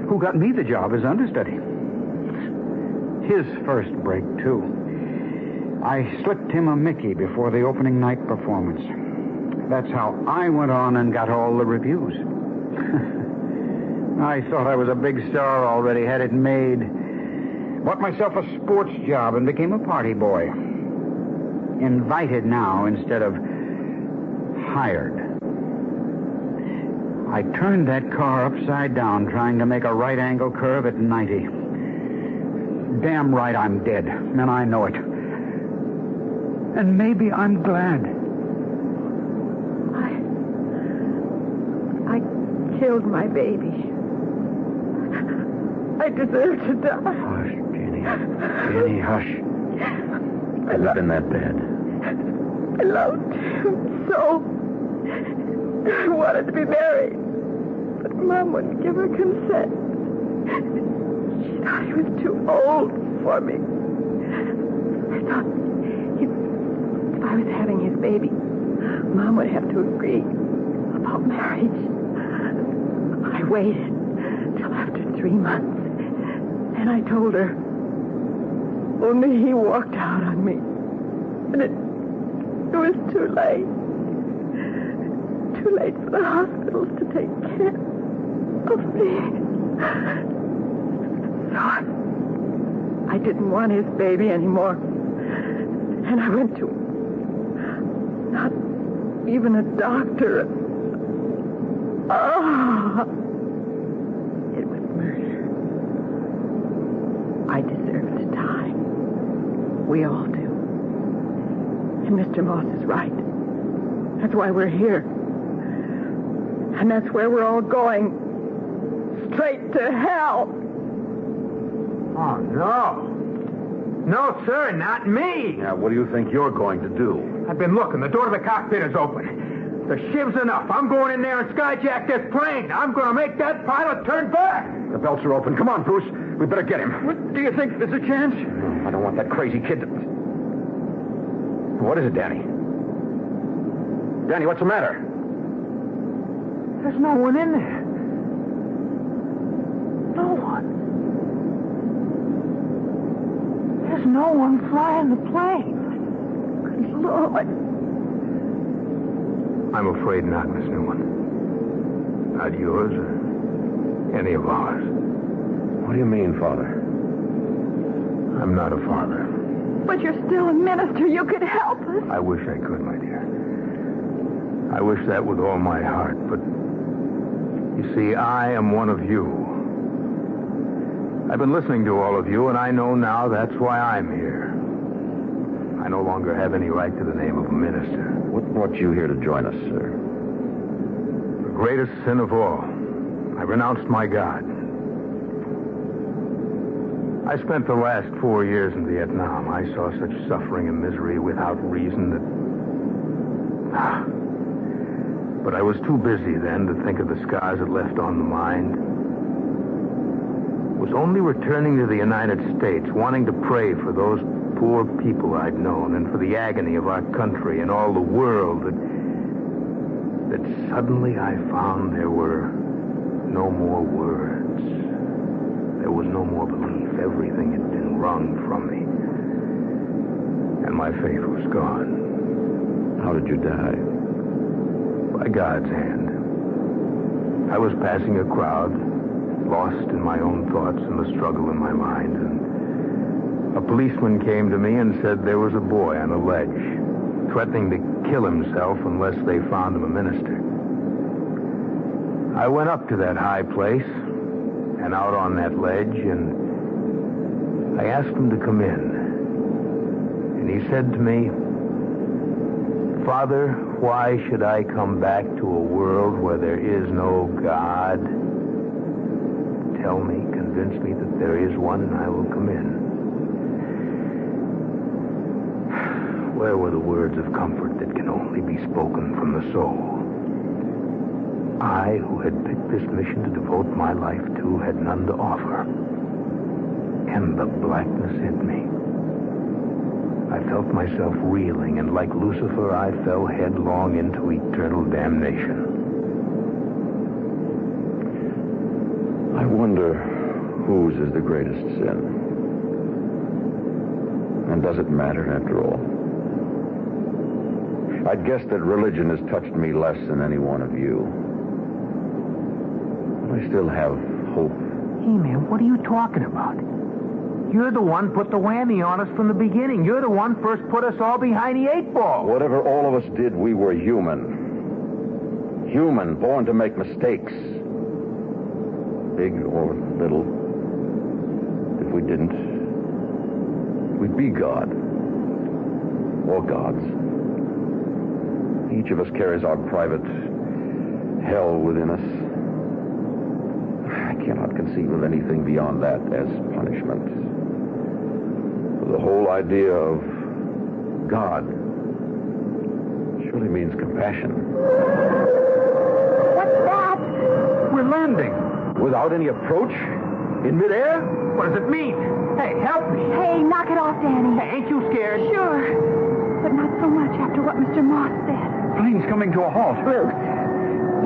who got me the job as understudy. His first break, too. I slipped him a Mickey before the opening night performance. That's how I went on and got all the reviews. I thought I was a big star already, had it made. Bought myself a sports job and became a party boy. Invited now instead of hired. I turned that car upside down trying to make a right-angle curve at 90. Damn right I'm dead, and I know it. And maybe I'm glad. I killed my baby. I deserve to die. Hush, Jenny. Jenny, hush. Has it been that bad? I loved him so. I wanted to be married. But Mom wouldn't give her consent. She thought he was too old for me. I thought if I was having his baby, Mom would have to agree about marriage. I waited till after 3 months. And I told her. Only he walked out on me. And it was too late. Too late for the hospitals to take care of me. So I didn't want his baby anymore. And I went to not even a doctor. It was murder. I deserve to die. We all do. And Mr. Moss is right. That's why we're here. And that's where we're all going. Straight to hell. Oh, no. No, sir, not me. Now, what do you think you're going to do? I've been looking. The door to the cockpit is open. The shiv's enough. I'm going in there and skyjack this plane. I'm going to make that pilot turn back. The belts are open. Come on, Bruce. We better get him. What, do you think there's a chance? No, I don't want that crazy kid to... What is it, Danny? Danny, what's the matter? There's no one in there. No one. There's no one flying the plane. Good Lord. I'm afraid not, Miss Newman. Not yours or any of ours. What do you mean, Father? I'm not a father. But you're still a minister. You could help us. I wish I could, my dear. I wish that with all my heart, but you see, I am one of you. I've been listening to all of you, and I know now that's why I'm here. I no longer have any right to the name of a minister. What brought you here to join us, sir? The greatest sin of all. I renounced my God. I spent the last 4 years in Vietnam. I saw such suffering and misery without reason that... But I was too busy then to think of the scars it left on the mind. Was only returning to the United States, wanting to pray for those poor people I'd known and for the agony of our country and all the world that suddenly I found there were no more words. There was no more belief. Everything had been wrung from me. And my faith was gone. How did you die? By God's hand. I was passing a crowd, lost in my own thoughts and the struggle in my mind, and a policeman came to me and said there was a boy on a ledge, threatening to kill himself unless they found him a minister. I went up to that high place and out on that ledge, and I asked him to come in. And he said to me, "Father, why should I come back to a world where there is no God? Tell me, convince me that there is one, and I will come in." Where were the words of comfort that can only be spoken from the soul? I, who had picked this mission to devote my life to, had none to offer. And the blackness hit me. I felt myself reeling, and like Lucifer, I fell headlong into eternal damnation. I wonder whose is the greatest sin. And does it matter after all? I'd guess that religion has touched me less than any one of you. But I still have hope. Hey, man, what are you talking about? You're the one put the whammy on us from the beginning. You're the one first put us all behind the 8 ball. Whatever all of us did, we were human. Human, born to make mistakes. Big or little. If we didn't, we'd be God. Or gods. Each of us carries our private hell within us. I cannot conceive of anything beyond that as punishment. The whole idea of God surely means compassion. What's that? We're landing. Without any approach? In midair? What does it mean? Hey, help me. Hey, knock it off, Danny. Hey, ain't you scared? Sure. But not so much after what Mr. Moss said. Plane's coming to a halt. Bruce,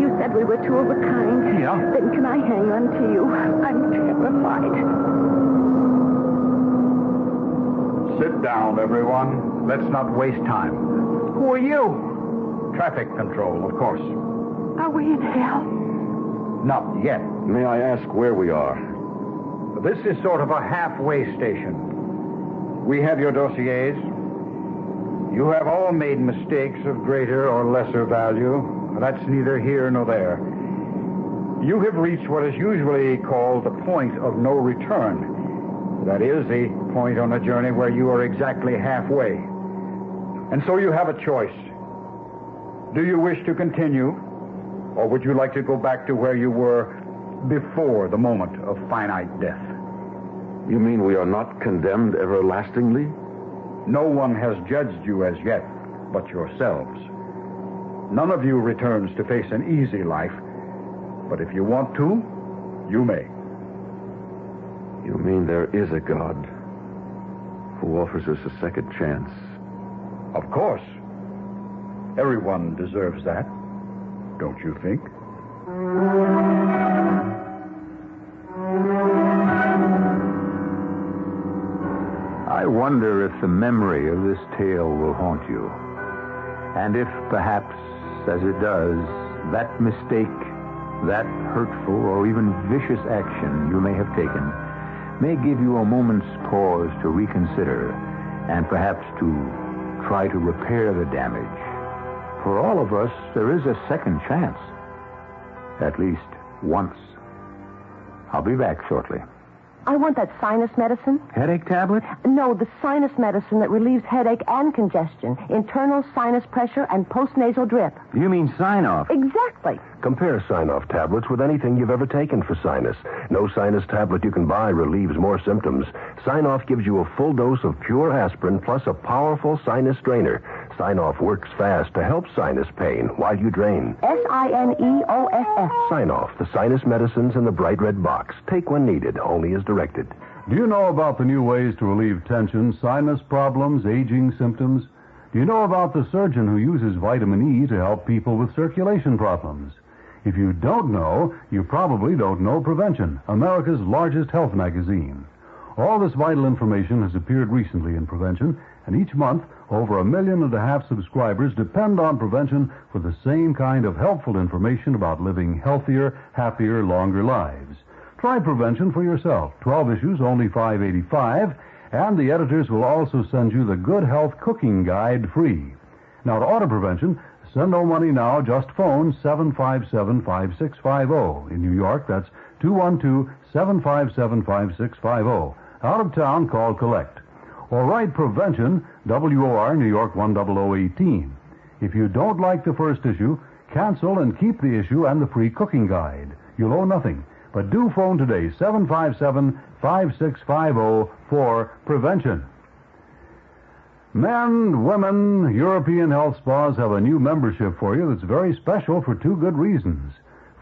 you said we were two of a kind. Yeah. Then can I hang on to you? I'm terrified. Sit down, everyone. Let's not waste time. Who are you? Traffic control, of course. Are we in hell? Not yet. May I ask where we are? This is sort of a halfway station. We have your dossiers. You have all made mistakes of greater or lesser value. That's neither here nor there. You have reached what is usually called the point of no return. That is, the point on a journey where you are exactly halfway. And so you have a choice. Do you wish to continue, or would you like to go back to where you were before the moment of finite death? You mean we are not condemned everlastingly? No one has judged you as yet but yourselves. None of you returns to face an easy life, but if you want to, you may. You mean there is a God who offers us a second chance? Of course. Everyone deserves that, don't you think? I wonder if the memory of this tale will haunt you. And if, perhaps, as it does, that mistake, that hurtful or even vicious action you may have taken may give you a moment's pause to reconsider and perhaps to try to repair the damage. For all of us, there is a second chance. At least once. I'll be back shortly. I want that sinus medicine. Headache tablet? No, the sinus medicine that relieves headache and congestion, internal sinus pressure, and postnasal drip. You mean sign-off? Exactly. Compare sign-off tablets with anything you've ever taken for sinus. No sinus tablet you can buy relieves more symptoms. Sign-off gives you a full dose of pure aspirin plus a powerful sinus drainer. Sign-off works fast to help sinus pain while you drain. Sineoff. Sign-off, the sinus medicines in the bright red box. Take when needed, only as directed. Do you know about the new ways to relieve tension, sinus problems, aging symptoms? Do you know about the surgeon who uses vitamin E to help people with circulation problems? If you don't know, you probably don't know Prevention, America's largest health magazine. All this vital information has appeared recently in Prevention, and each month, over 1.5 million subscribers depend on Prevention for the same kind of helpful information about living healthier, happier, longer lives. Try Prevention for yourself. 12 issues, only $5.85, and the editors will also send you the Good Health Cooking Guide free. Now, to order Prevention, send no money now. Just phone 757-5650. In New York, that's 212-757-5650. Out of town, call Collect. Or write Prevention, WOR, New York 10018. If you don't like the first issue, cancel and keep the issue and the free cooking guide. You'll owe nothing. But do phone today, 757-5650 for Prevention. Men, women, European health spas have a new membership for you that's very special for two good reasons.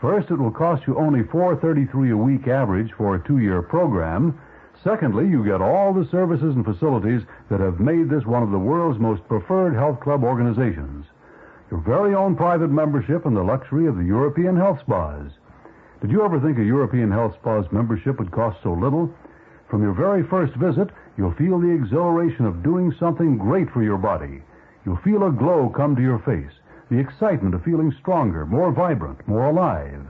First, it will cost you only $4.33 a week average for a 2-year program. Secondly, you get all the services and facilities that have made this one of the world's most preferred health club organizations. Your very own private membership and the luxury of the European health spas. Did you ever think a European health spa's membership would cost so little? From your very first visit, you'll feel the exhilaration of doing something great for your body. You'll feel a glow come to your face, the excitement of feeling stronger, more vibrant, more alive.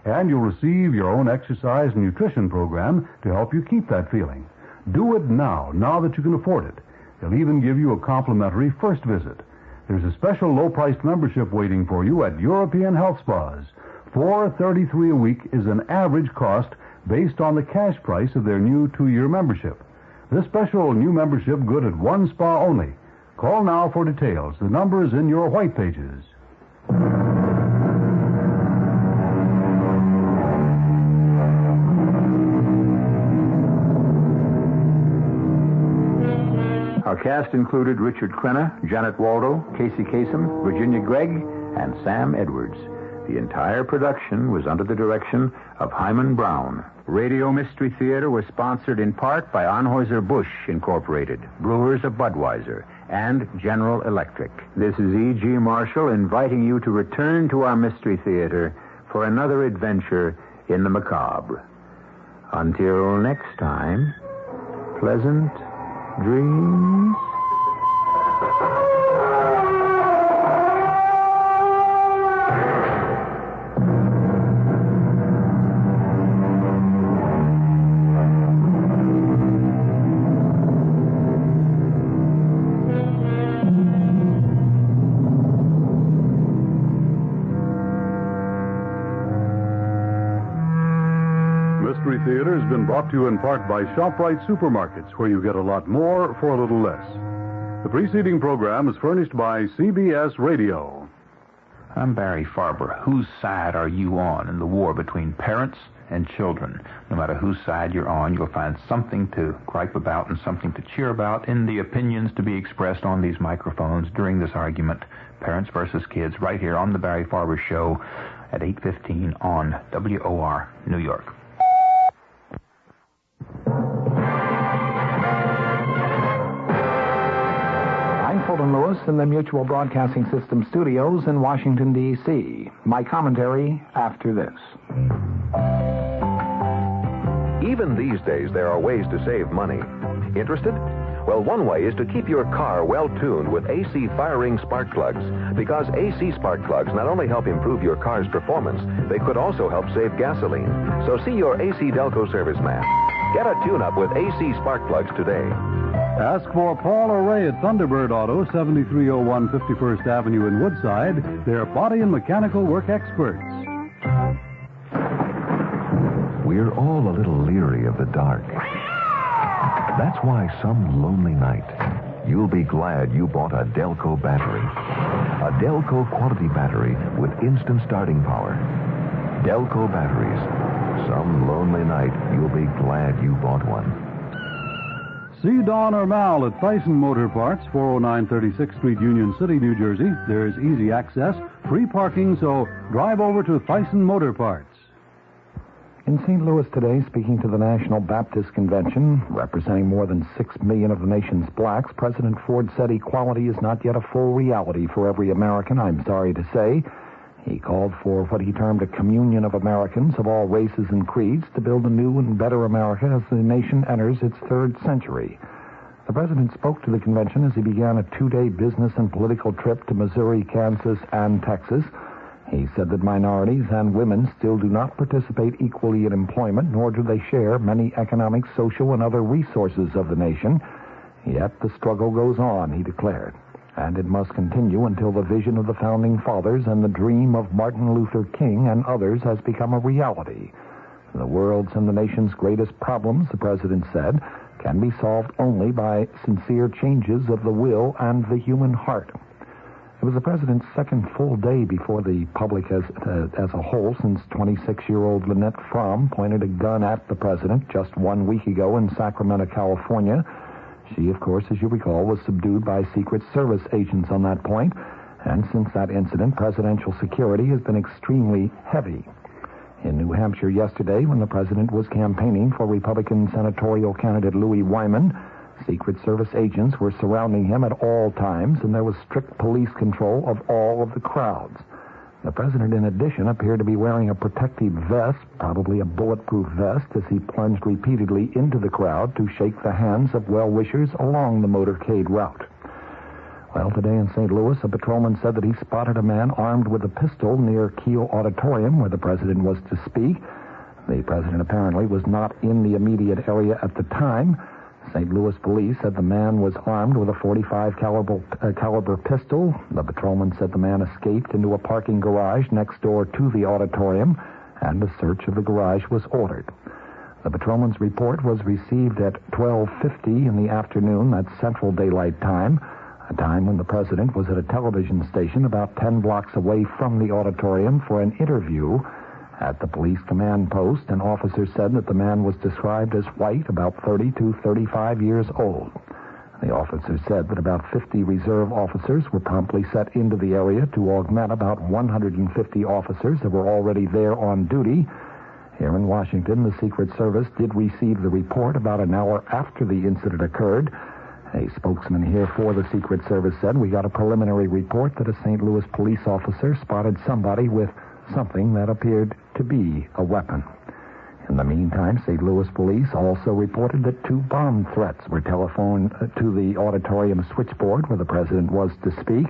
And you'll receive your own exercise and nutrition program to help you keep that feeling. Do it now that you can afford it. They'll even give you a complimentary first visit. There's a special low-priced membership waiting for you at European Health Spas. $4.33 a week is an average cost based on the cash price of their new 2-year membership. This special new membership good at one spa only. Call now for details. The number is in your white pages. Our cast included Richard Quenna, Janet Waldo, Casey Kasem, Virginia Gregg, and Sam Edwards. The entire production was under the direction of Hyman Brown. Radio Mystery Theater was sponsored in part by Anheuser-Busch Incorporated, Brewers of Budweiser, and General Electric. This is E.G. Marshall inviting you to return to our Mystery Theater for another adventure in the macabre. Until next time, pleasant dreams. Mystery Theater has been brought to you in part by ShopRite Supermarkets, where you get a lot more for a little less. The preceding program is furnished by CBS Radio. I'm Barry Farber. Whose side are you on in the war between parents and children? No matter whose side you're on, you'll find something to gripe about and something to cheer about in the opinions to be expressed on these microphones during this argument, Parents versus Kids, right here on The Barry Farber Show at 8:15 on WOR New York. Fulton Lewis in the Mutual Broadcasting System studios in Washington, D.C. My commentary after this. Even these days, there are ways to save money. Interested? Well, one way is to keep your car well-tuned with AC fire-ring spark plugs, because AC spark plugs not only help improve your car's performance, they could also help save gasoline. So see your AC Delco serviceman. Get a tune-up with AC spark plugs today. Ask for Paul or Ray at Thunderbird Auto, 7301 51st Avenue in Woodside. They're body and mechanical work experts. We're all a little leery of the dark. That's why some lonely night, you'll be glad you bought a Delco battery. A Delco quality battery with instant starting power. Delco batteries. Some lonely night, you'll be glad you bought one. See Don or Mal at Thyssen Motor Parts, 409 36th Street, Union City, New Jersey. There's easy access, free parking, so drive over to Thyssen Motor Parts. In St. Louis today, speaking to the National Baptist Convention, representing more than 6 million of the nation's blacks, President Ford said equality is not yet a full reality for every American, I'm sorry to say. He called for what he termed a communion of Americans of all races and creeds to build a new and better America as the nation enters its third century. The president spoke to the convention as he began a 2-day business and political trip to Missouri, Kansas, and Texas. He said that minorities and women still do not participate equally in employment, nor do they share many economic, social, and other resources of the nation. Yet the struggle goes on, he declared. And it must continue until the vision of the Founding Fathers and the dream of Martin Luther King and others has become a reality. The world's and the nation's greatest problems, the president said, can be solved only by sincere changes of the will and the human heart. It was the president's second full day before the public as a whole since 26-year-old Lynette Fromm pointed a gun at the president just 1 week ago in Sacramento, California. She, of course, as you recall, was subdued by Secret Service agents on that point, and since that incident, presidential security has been extremely heavy. In New Hampshire yesterday, when the president was campaigning for Republican senatorial candidate Louis Wyman, Secret Service agents were surrounding him at all times, and there was strict police control of all of the crowds. The president, in addition, appeared to be wearing a protective vest, probably a bulletproof vest, as he plunged repeatedly into the crowd to shake the hands of well-wishers along the motorcade route. Well, today in St. Louis, a patrolman said that he spotted a man armed with a pistol near Kiel Auditorium, where the president was to speak. The president apparently was not in the immediate area at the time. St. Louis police said the man was armed with a .45 caliber pistol. The patrolman said the man escaped into a parking garage next door to the auditorium, and a search of the garage was ordered. The patrolman's report was received at 12:50 in the afternoon, that's Central Daylight Time, a time when the president was at a television station about 10 blocks away from the auditorium for an interview. At the police command post, an officer said that the man was described as white, about 30 to 35 years old. The officer said that about 50 reserve officers were promptly set into the area to augment about 150 officers that were already there on duty. Here in Washington, the Secret Service did receive the report about an hour after the incident occurred. A spokesman here for the Secret Service said, "We got a preliminary report that a St. Louis police officer spotted somebody with something that appeared to be a weapon." In the meantime, St. Louis police also reported that 2 bomb threats were telephoned to the auditorium switchboard where the president was to speak.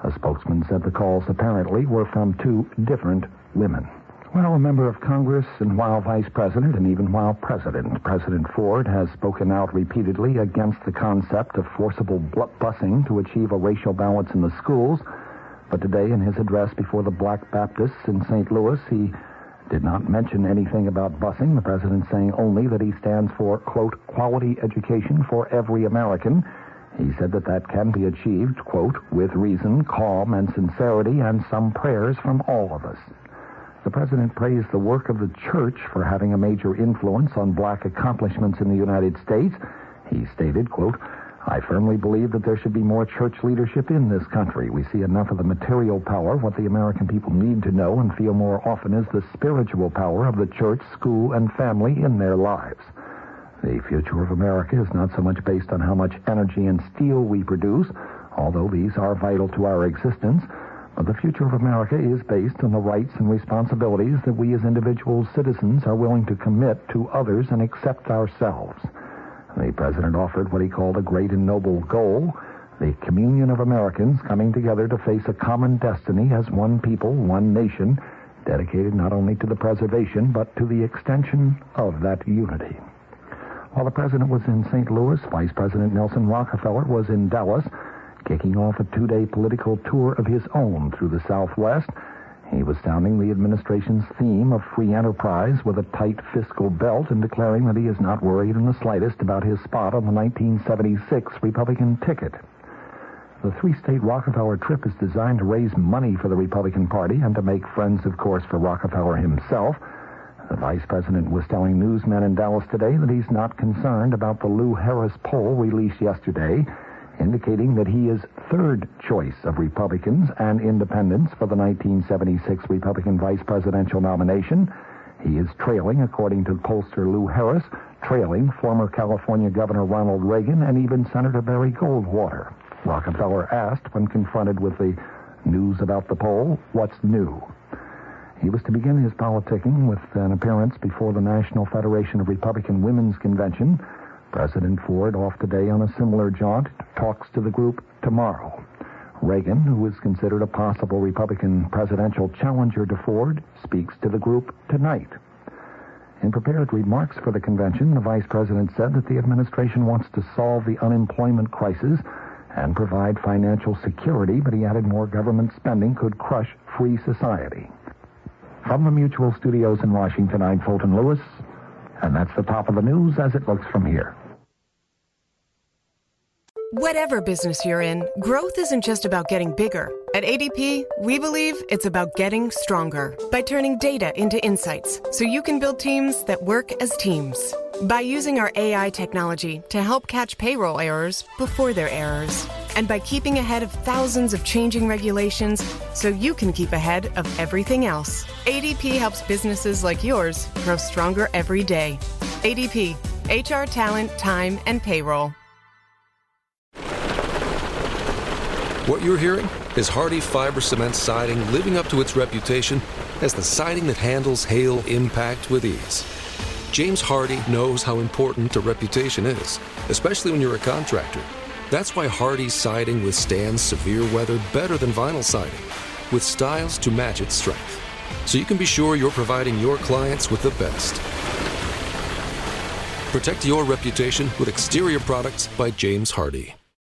A spokesman said the calls apparently were from 2 different women. Well, a member of Congress, and while vice president and even while president, President Ford has spoken out repeatedly against the concept of forcible busing to achieve a racial balance in the schools. But today, in his address before the Black Baptists in St. Louis, he did not mention anything about busing, the president saying only that he stands for, quote, quality education for every American. He said that that can be achieved, quote, with reason, calm, and sincerity, and some prayers from all of us. The president praised the work of the church for having a major influence on black accomplishments in the United States. He stated, quote, "I firmly believe that there should be more church leadership in this country. We see enough of the material power. What the American people need to know and feel more often is the spiritual power of the church, school, and family in their lives. The future of America is not so much based on how much energy and steel we produce, although these are vital to our existence, but the future of America is based on the rights and responsibilities that we as individual citizens are willing to commit to others and accept ourselves." The president offered what he called a great and noble goal, the communion of Americans coming together to face a common destiny as one people, one nation, dedicated not only to the preservation but to the extension of that unity. While the president was in St. Louis, Vice President Nelson Rockefeller was in Dallas, kicking off a 2-day political tour of his own through the Southwest. He was sounding the administration's theme of free enterprise with a tight fiscal belt and declaring that he is not worried in the slightest about his spot on the 1976 Republican ticket. The 3-state Rockefeller trip is designed to raise money for the Republican Party and to make friends, of course, for Rockefeller himself. The vice president was telling newsmen in Dallas today that he's not concerned about the Lou Harris poll released yesterday, indicating that he is third choice of Republicans and independents for the 1976 Republican vice presidential nomination. He is trailing, according to pollster Lou Harris, trailing former California Governor Ronald Reagan and even Senator Barry Goldwater. Rockefeller asked, when confronted with the news about the poll, what's new? He was to begin his politicking with an appearance before the National Federation of Republican Women's Convention. President Ford, off today on a similar jaunt, talks to the group tomorrow. Reagan, who is considered a possible Republican presidential challenger to Ford, speaks to the group tonight. In prepared remarks for the convention, the vice president said that the administration wants to solve the unemployment crisis and provide financial security, but he added more government spending could crush free society. From the Mutual Studios in Washington, I'm Fulton Lewis, and that's the top of the news as it looks from here. Whatever business you're in, growth isn't just about getting bigger. At ADP, we believe it's about getting stronger by turning data into insights so you can build teams that work as teams. By using our AI technology to help catch payroll errors before they're errors. And by keeping ahead of thousands of changing regulations so you can keep ahead of everything else. ADP helps businesses like yours grow stronger every day. ADP, HR, talent, time, and payroll. What you're hearing is Hardie Fiber Cement Siding living up to its reputation as the siding that handles hail impact with ease. James Hardie knows how important a reputation is, especially when you're a contractor. That's why Hardie's siding withstands severe weather better than vinyl siding, with styles to match its strength. So you can be sure you're providing your clients with the best. Protect your reputation with exterior products by James Hardie.